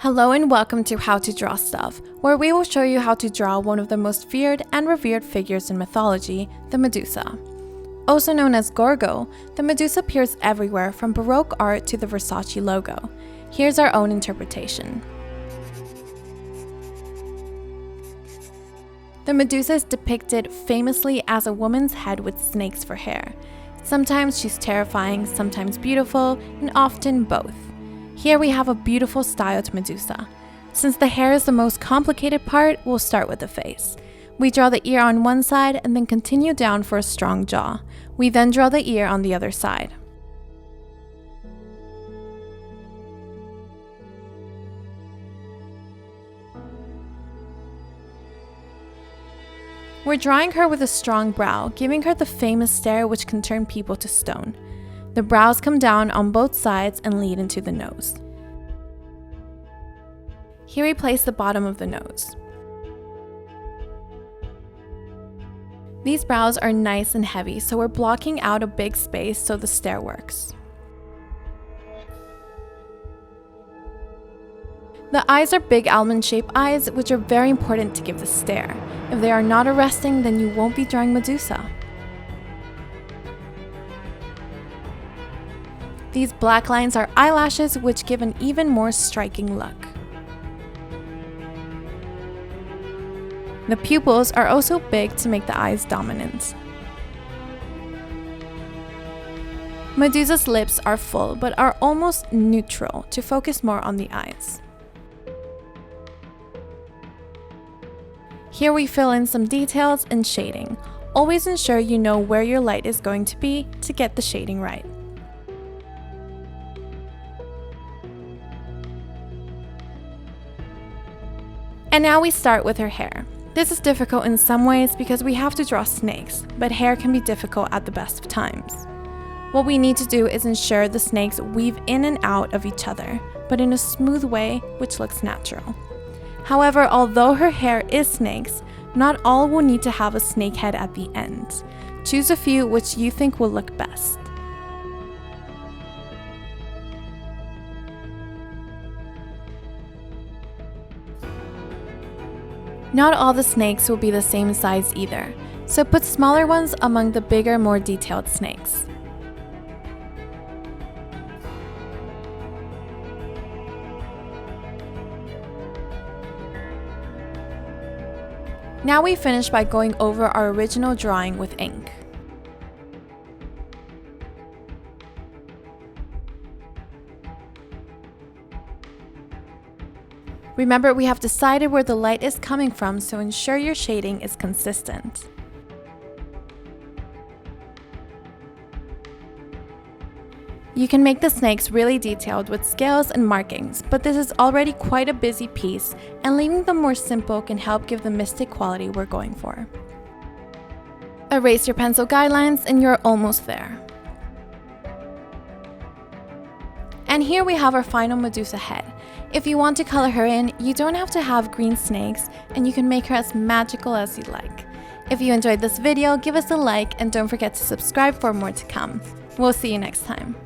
Hello and welcome to How to Draw Stuff, where we will show you how to draw one of the most feared and revered figures in mythology, the Medusa. Also known as Gorgo, the Medusa appears everywhere from Baroque art to the Versace logo. Here's our own interpretation. The Medusa is depicted famously as a woman's head with snakes for hair. Sometimes she's terrifying, sometimes beautiful, and often both. Here we have a beautiful styled Medusa. Since the hair is the most complicated part, we'll start with the face. We draw the ear on one side and then continue down for a strong jaw. We then draw the ear on the other side. We're drawing her with a strong brow, giving her the famous stare which can turn people to stone. The brows come down on both sides and lead into the nose. Here we place the bottom of the nose. These brows are nice and heavy, so we're blocking out a big space so the stare works. The eyes are big almond-shaped eyes, which are very important to give the stare. If they are not arresting, then you won't be drawing Medusa. These black lines are eyelashes, which give an even more striking look. The pupils are also big to make the eyes dominant. Medusa's lips are full, but are almost neutral to focus more on the eyes. Here we fill in some details and shading. Always ensure you know where your light is going to be to get the shading right. And now we start with her hair. This is difficult in some ways because we have to draw snakes, but hair can be difficult at the best of times. What we need to do is ensure the snakes weave in and out of each other, but in a smooth way which looks natural. However, although her hair is snakes, not all will need to have a snake head at the end. Choose a few which you think will look best. Not all the snakes will be the same size either, so put smaller ones among the bigger, more detailed snakes. Now we finish by going over our original drawing with ink. Remember, we have decided where the light is coming from, so ensure your shading is consistent. You can make the snakes really detailed with scales and markings, but this is already quite a busy piece, and leaving them more simple can help give the mystic quality we're going for. Erase your pencil guidelines and you're almost there. And here we have our final Medusa head. If you want to color her in, you don't have to have green snakes, and you can make her as magical as you like. If you enjoyed this video, give us a like and don't forget to subscribe for more to come. We'll see you next time.